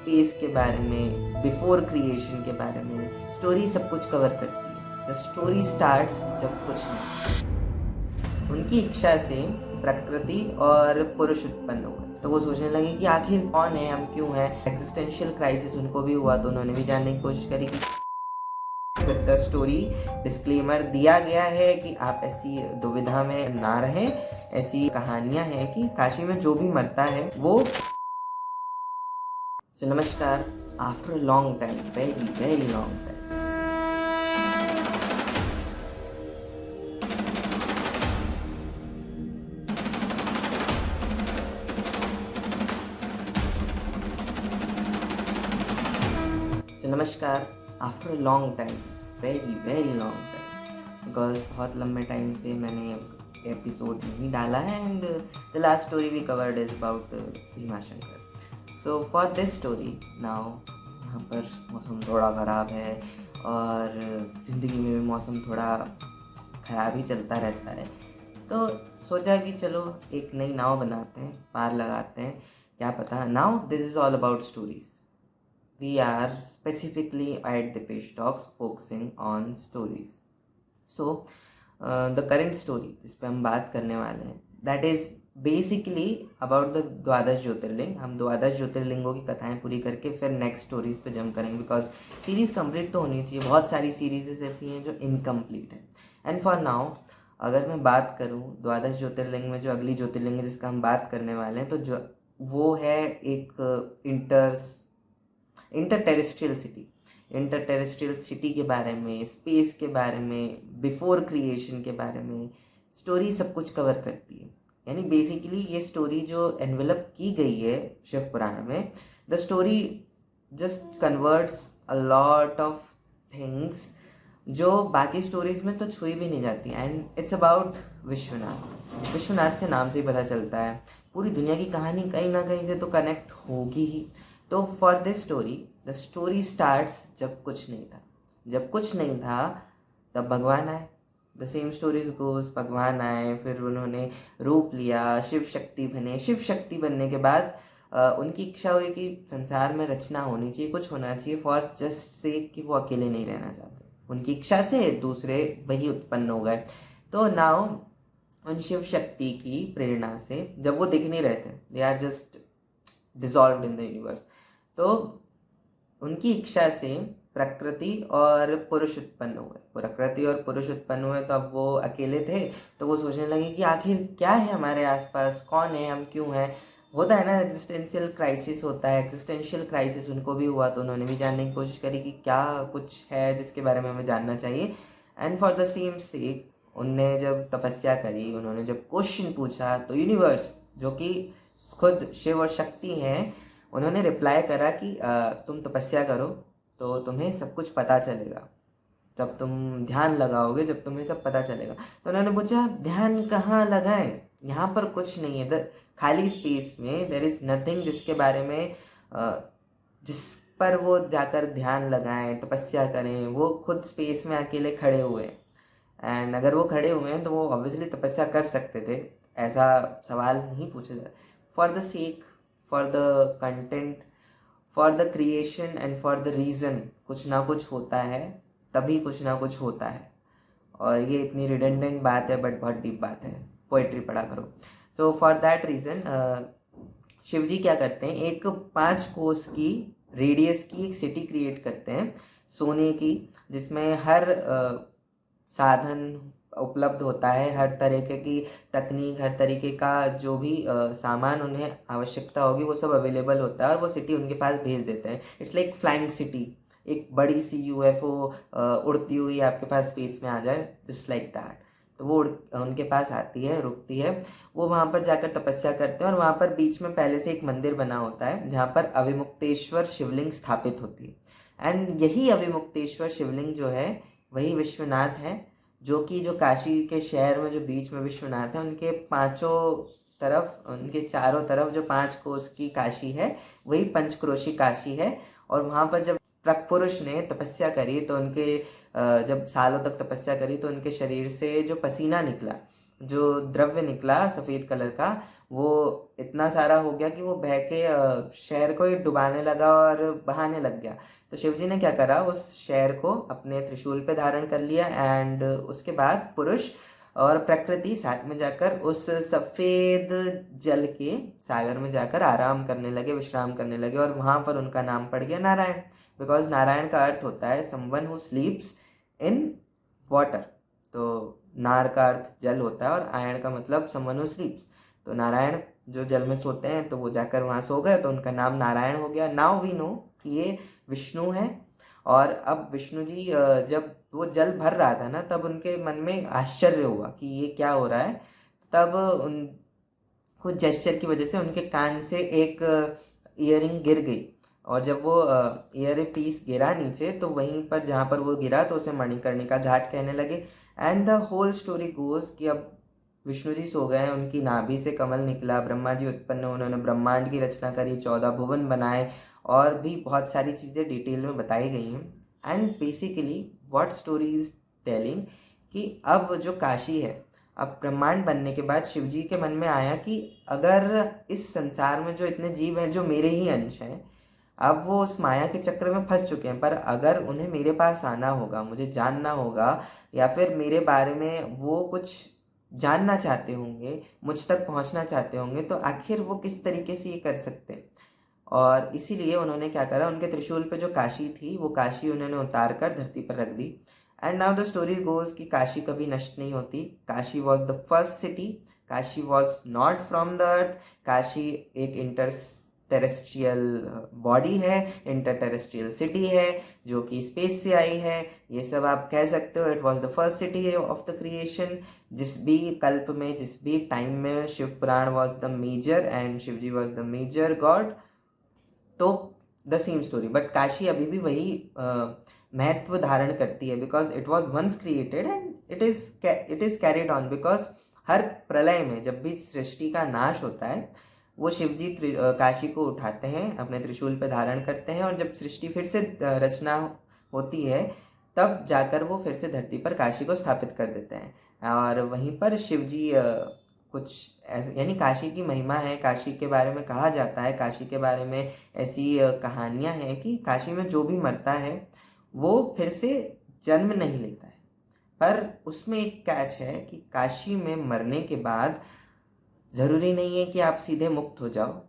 Space के बारे में, बिफोर क्रिएशन के बारे में। स्टोरी सब कुछ कवर करती है। द स्टोरी स्टार्ट्स जब कुछ नहीं, उनकी इच्छा से प्रकृति और पुरुष उत्पन्न हुए। तो वो सोचने लगे कि आखिर कौन है, हम क्यों हैं। एग्जिस्टेंशियल क्राइसिस उनको भी हुआ, तो उन्होंने भी जानने की कोशिश करी कि द स्टोरी डिस्क्लेमर दिया गया है कि आप ऐसी दुविधा में ना रहें। ऐसी कहानियां हैं कि काशी में जो भी मरता है वो। सो नमस्कार, after a long time, very very long time, नमस्कार after a long time, very very long time, because बहुत लंबे टाइम से मैंने एपिसोड नहीं डाला है। And the last story we covered is about Bhimashankar. So for this story now, यहाँ पर मौसम थोड़ा ख़राब है और ज़िंदगी में भी मौसम थोड़ा ख़राब ही चलता रहता है। तो सोचा कि चलो एक नई नाव बनाते हैं, पार लगाते हैं, क्या पता। Now this is all about stories. We are specifically at the Page Talks focusing on stories. So, the current story जिस पे हम बात करने वाले हैं, that is basically about the द्वादश ज्योतिर्लिंग। हम द्वादश ज्योतिर्लिंगों की कथाएं पूरी करके फिर नेक्स्ट स्टोरीज पे जंप करेंगे, बिकॉज सीरीज़ कंप्लीट तो होनी चाहिए। बहुत सारी सीरीज़ ऐसी हैं जो इनकम्प्लीट है। एंड फॉर नाउ अगर मैं बात करूँ द्वादश ज्योतिर्लिंग में जो अगली ज्योतिर्लिंग है जिसका हम बात करने वाले हैं, तो जो वो है एक इंटरटेरेस्ट्रियल सिटी के बारे में, स्पेस के बारे में, बिफोर क्रिएशन के बारे में। स्टोरी सब कुछ कवर करती है। यानी बेसिकली ये स्टोरी जो एनवेलप की गई है शिव पुराण में, the story just converts a lot of things जो बाकी स्टोरीज में तो छुई भी नहीं जाती। And it's about Vishwanath. Vishwanath से नाम से ही पता चलता है पूरी दुनिया की कहानी कहीं ना कहीं से तो कनेक्ट होगी ही। तो for this story, the story starts जब कुछ नहीं था। जब कुछ नहीं था तब भगवान आए। द सेम स्टोरीज गोज, भगवान आए, फिर उन्होंने रूप लिया, शिव शक्ति बने। शिव शक्ति बनने के बाद उनकी इच्छा हुई कि संसार में रचना होनी चाहिए, कुछ होना चाहिए, फॉर जस्ट से कि वो अकेले नहीं रहना चाहते। उनकी इच्छा से दूसरे वही उत्पन्न हो गए। तो नाउ उन शिव शक्ति की प्रेरणा से, जब वो दिख नहीं रहे थे, they are just dissolved in the universe, तो उनकी इच्छा से प्रकृति और पुरुष उत्पन्न हुए। प्रकृति और पुरुष उत्पन्न हुए तो अब वो अकेले थे, तो वो सोचने लगे कि आखिर क्या है हमारे आसपास, कौन है, हम क्यों हैं। होता है ना, एग्जिस्टेंशियल क्राइसिस होता है। एग्जिस्टेंशियल क्राइसिस उनको भी हुआ, तो उन्होंने भी जानने की कोशिश करी कि क्या कुछ है जिसके बारे में हमें जानना चाहिए। एंड फॉर द सेम सेक उनने जब तपस्या करी, उन्होंने जब क्वेश्चन पूछा, तो यूनिवर्स जो कि खुद शिव और शक्ति हैं, उन्होंने रिप्लाई करा कि तुम तपस्या करो तो तुम्हें सब कुछ पता चलेगा। जब तुम ध्यान लगाओगे, जब तुम्हें सब पता चलेगा। तो उन्होंने पूछा ध्यान कहाँ लगाएं, यहाँ पर कुछ नहीं है। खाली स्पेस में देयर इज़ नथिंग जिसके बारे में जिस पर वो जाकर ध्यान लगाएं, तपस्या करें। वो खुद स्पेस में अकेले खड़े हुए हैं। एंड अगर वो खड़े हुए हैं तो वो ऑब्वियसली तपस्या कर सकते थे, ऐसा सवाल नहीं पूछा जाए। For the sake, for the content, for the creation and for the reason, कुछ ना कुछ होता है, तभी कुछ ना कुछ होता है। और ये इतनी रिडेंडेंट बात है बट बहुत डीप बात है। पोइट्री पढ़ा करो। So for that reason Shivji क्या करते हैं, एक 5 कोस की रेडियस की एक सिटी क्रिएट करते हैं सोने की, जिसमें हर साधन उपलब्ध होता है, हर तरीके की तकनीक, हर तरीके का जो भी सामान उन्हें आवश्यकता होगी वो सब अवेलेबल होता है, और वो सिटी उनके पास भेज देते हैं। It's like flying city. एक बड़ी सी यूएफओ उड़ती हुई आपके पास स्पेस में आ जाए, जस्ट लाइक दैट। तो वो उनके पास आती है, रुकती है, वो वहाँ पर जाकर तपस्या करते हैं। और वहाँ पर बीच में पहले से एक मंदिर बना होता है जहाँ पर अविमुक्तेश्वर शिवलिंग स्थापित होती है। एंड यही अविमुक्तेश्वर शिवलिंग जो है वही विश्वनाथ है, जो काशी के शहर में जो बीच में विश्वनाथ है, उनके पांचों तरफ, उनके चारों तरफ जो 5 कोस की काशी है वही पंचक्रोशी काशी है। और वहाँ पर जब पुरुष ने तपस्या करी तो उनके जब सालों तक तपस्या करी तो उनके शरीर से जो पसीना निकला, जो द्रव्य निकला सफ़ेद कलर का, वो इतना सारा हो गया कि वो बह के शहर को ही डुबाने लगा और बहाने लग गया। तो शिव जी ने क्या करा, उस शहर को अपने त्रिशूल पे धारण कर लिया एंड उसके बाद पुरुष और प्रकृति साथ में जाकर उस सफ़ेद जल के सागर में जाकर आराम करने लगे, विश्राम करने लगे, और वहाँ पर उनका नाम पड़ गया नारायण। बिकॉज नारायण का अर्थ होता है समवन हु स्लीप्स इन वाटर। तो नार का अर्थ जल होता है और आयन का मतलब समवन हु स्लीप्स। तो नारायण जो जल में सोते हैं, तो वो जाकर वहाँ सो गए, तो उनका नाम नारायण हो गया। नाउ वी नो कि ये विष्णु है। और अब विष्णु जी जब वो जल भर रहा था ना, तब उनके मन में आश्चर्य हुआ कि ये क्या हो रहा है। तब उन कुछ जेस्चर की वजह से उनके कान से एक ईयरिंग गिर गई, और जब वो ईयर पीस गिरा नीचे, तो वहीं पर जहाँ पर वो गिरा तो उसे मणिकर्णिका घाट कहने लगे। And the whole story goes कि अब विष्णु जी सो गए, उनकी नाभि से कमल निकला, ब्रह्मा जी उत्पन्न, उन्होंने ब्रह्मांड की रचना करी, 14 भुवन बनाए, और भी बहुत सारी चीज़ें डिटेल में बताई गई हैं। And basically what story is telling कि अब जो काशी है, अब ब्रह्मांड बनने के बाद शिव जी के मन में आया कि अगर इस संसार में जो इतने जीव हैं जो मेरे ही अंश हैं, अब वो उस माया के चक्र में फंस चुके हैं, पर अगर उन्हें मेरे पास आना होगा, मुझे जानना होगा, या फिर मेरे बारे में वो कुछ जानना चाहते होंगे, मुझ तक पहुंचना चाहते होंगे, तो आखिर वो किस तरीके से ये कर सकते हैं। और इसीलिए उन्होंने क्या करा, उनके त्रिशूल पे जो काशी थी, वो काशी उन्होंने उतार कर धरती पर रख दी। And now the story goes कि काशी कभी नष्ट नहीं होती। Kashi was the first city, Kashi was not from the earth. Kashi एक इंटर टेरेस्ट्रियल बॉडी है, इंटर टेरेस्ट्रियल सिटी है जो कि स्पेस से आई है, ये सब आप कह सकते हो। It was the first city of the creation. जिस भी कल्प में, जिस भी टाइम में Shiv Puran was the major and Shiv ji was the major god, तो the same story, but Kashi अभी भी वही महत्व धारण करती है, because it was once created and it is carried on. Because हर प्रलय में जब भी सृष्टि का नाश होता है, वो शिव जी काशी को उठाते हैं, अपने त्रिशूल पे धारण करते हैं, और जब सृष्टि फिर से रचना होती है, तब जाकर वो फिर से धरती पर काशी को स्थापित कर देते हैं। और वहीं पर शिव जी कुछ ऐसे, यानी काशी की महिमा है, काशी के बारे में कहा जाता है, काशी के बारे में ऐसी कहानियाँ हैं कि काशी में जो भी मरता है वो फिर से जन्म नहीं लेता है। पर उसमें एक कैच है कि काशी में मरने के बाद ज़रूरी नहीं है कि आप सीधे मुक्त हो जाओ।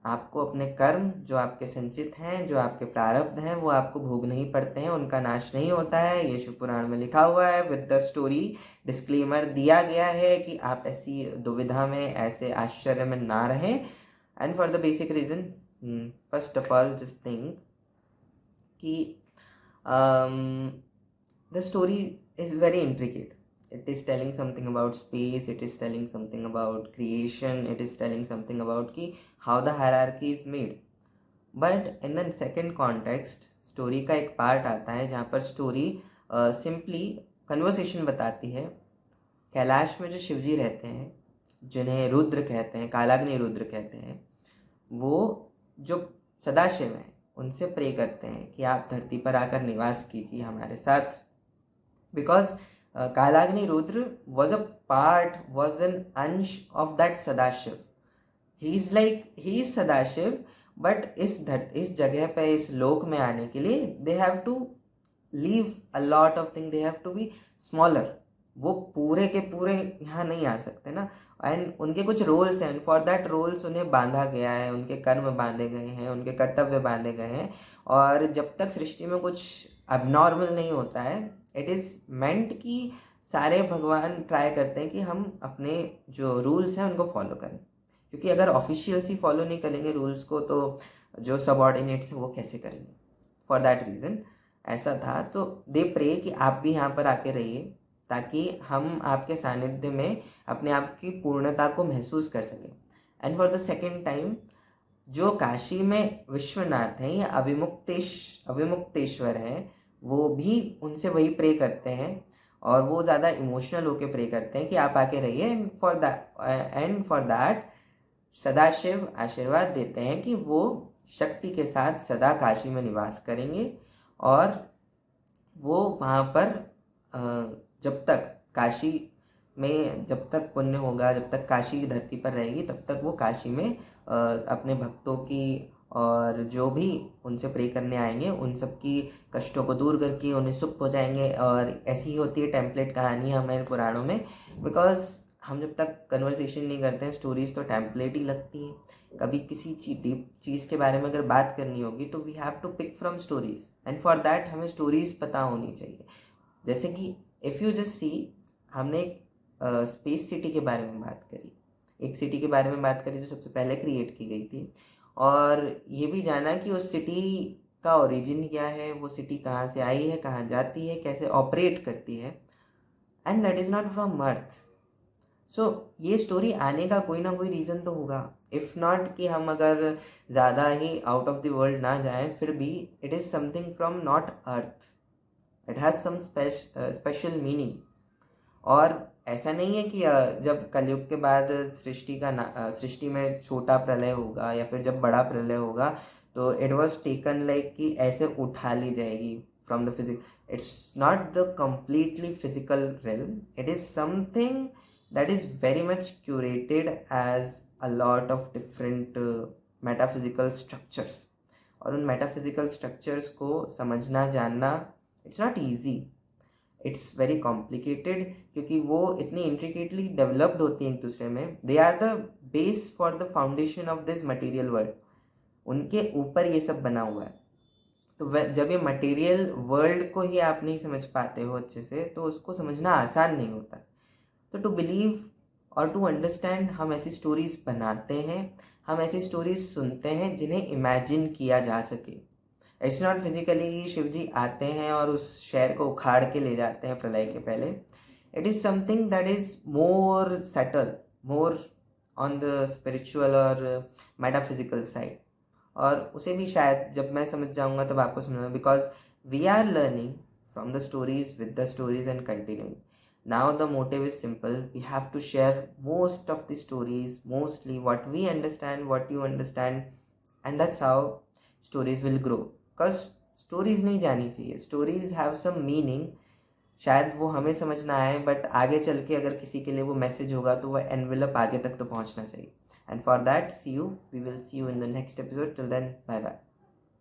आपको अपने कर्म जो आपके संचित हैं, जो आपके प्रारब्ध हैं, वो आपको भोगने ही पड़ते हैं, उनका नाश नहीं होता है। ये शिव पुराण में लिखा हुआ है, विद द स्टोरी डिस्क्लेमर दिया गया है कि आप ऐसी दुविधा में, ऐसे आश्चर्य में ना रहें। And for the basic reason, first of all just think कि the story is very intricate. It is telling something about space, it is telling something about creation, it is telling something about ki how the hierarchy is made. But in the second context, story का एक part आता है जहाँ पर story simply conversation बताती है। कैलाश में जो शिवजी रहते हैं, जिन्हें रुद्र कहते हैं, कालाग्नि रुद्र कहते हैं, वो जो सदाशिव हैं उनसे प्रे करते हैं कि आप धरती पर आकर निवास कीजिए हमारे साथ। Because Kalagni Rudra was a part, was an अंश of that Sadashiv. He is Sadashiv, but इस जगह पे, इस लोक में आने के लिए they have to leave a lot of thing, they have to be smaller. वो पूरे के पूरे यहाँ नहीं आ सकते ना, एंड उनके कुछ रोल्स हैं, फॉर दैट रोल्स उन्हें बांधा गया है, उनके कर्म बांधे गए हैं, उनके कर्तव्य बांधे गए हैं। और जब तक सृष्टि में कुछ अबनॉर्मल नहीं होता है, इट इज़ मेंट कि सारे भगवान ट्राई करते हैं कि हम अपने जो रूल्स हैं उनको फॉलो करें, क्योंकि अगर ऑफिशियल्स ही फॉलो नहीं करेंगे रूल्स को, तो जो सबऑर्डिनेट्स हैं वो कैसे करेंगे। फॉर दैट रीज़न ऐसा था। तो दे प्रे कि आप भी यहाँ पर आके रहिए, ताकि हम आपके सानिध्य में अपने आप की पूर्णता को महसूस कर सकें। And for the second time, जो काशी में विश्वनाथ हैं या अविमुक्तेश्वर हैं, वो भी उनसे वही प्रे करते हैं, और वो ज़्यादा इमोशनल होकर प्रे करते हैं कि आप आके रहिए। एंड फॉर दैट सदाशिव आशीर्वाद देते हैं कि वो शक्ति के साथ सदा काशी में निवास करेंगे, और वो वहाँ पर जब तक काशी में जब तक पुण्य होगा, जब तक काशी की धरती पर रहेगी, तब तक वो काशी में अपने भक्तों की और जो भी उनसे प्रे करने आएंगे उन सब की कष्टों को दूर करके उन्हें सुख पहुँचाएंगे। और ऐसी ही होती है टेम्पलेट कहानी हमारे पुराणों में, बिकॉज हम जब तक कन्वर्सेशन नहीं करते हैं, स्टोरीज तो टेम्पलेट ही लगती हैं। कभी किसी डीप चीज़ के बारे में अगर बात करनी होगी तो we have to pick from stories, and for that हमें स्टोरीज पता होनी चाहिए। जैसे कि इफ़ यू जस्ट सी, हमने एक स्पेस सिटी के बारे में बात करी, एक सिटी के बारे में बात करी जो सबसे पहले क्रिएट की गई थी, और ये भी जाना कि उस सिटी का ओरिजिन क्या है, वो सिटी कहाँ से आई है, कहाँ जाती है, कैसे ऑपरेट करती है, and that is not from earth. So ये स्टोरी आने का कोई ना कोई रीज़न तो होगा। इफ़ नॉट कि हम अगर ज़्यादा ही आउट ऑफ द वर्ल्ड ना जाएं, फिर भी it is something from not earth, it has some special meaning. और ऐसा नहीं है कि जब कलयुग के बाद सृष्टि में छोटा प्रलय होगा या फिर जब बड़ा प्रलय होगा तो इट वॉज टेकन लाइक कि ऐसे उठा ली जाएगी from the physic. It's not the completely physical realm, it is something that is very much curated as a lot of different metaphysical structures। और उन metaphysical structures को समझना जानना it's not easy, it's very complicated, क्योंकि वो इतनी intricately developed होती हैं एक दूसरे में। They are the base for the foundation of this material world, उनके ऊपर ये सब बना हुआ है। तो जब ये मटेरियल वर्ल्ड को ही आप नहीं समझ पाते हो अच्छे से, तो उसको समझना आसान नहीं होता। तो टू बिलीव और टू अंडरस्टैंड हम ऐसी स्टोरीज बनाते हैं, हम ऐसी स्टोरीज सुनते हैं जिन्हें इमेजिन किया जा सके। इट्स नॉट फिजिकली शिव जी आते हैं और उस शहर को उखाड़ के ले जाते हैं प्रलय के पहले। It is something that is more subtle, more on the spiritual और मेटाफिजिकल साइड। और उसे भी शायद जब मैं समझ जाऊंगा तब आपको समझना, because we are learning from the stories with the stories and continuing. Now the motive is simple, we have to share most of the stories, mostly what we understand, what you understand, and that's how stories will grow। Because stories नहीं जानी चाहिए, stories have some meaning, शायद वो हमें समझ ना आए, but आगे चल के अगर किसी के लिए वो मैसेज होगा तो वो एनवेलप आगे तक तो पहुंचना चाहिए। And for that see you, we will see you in the next episode. Till then, bye bye.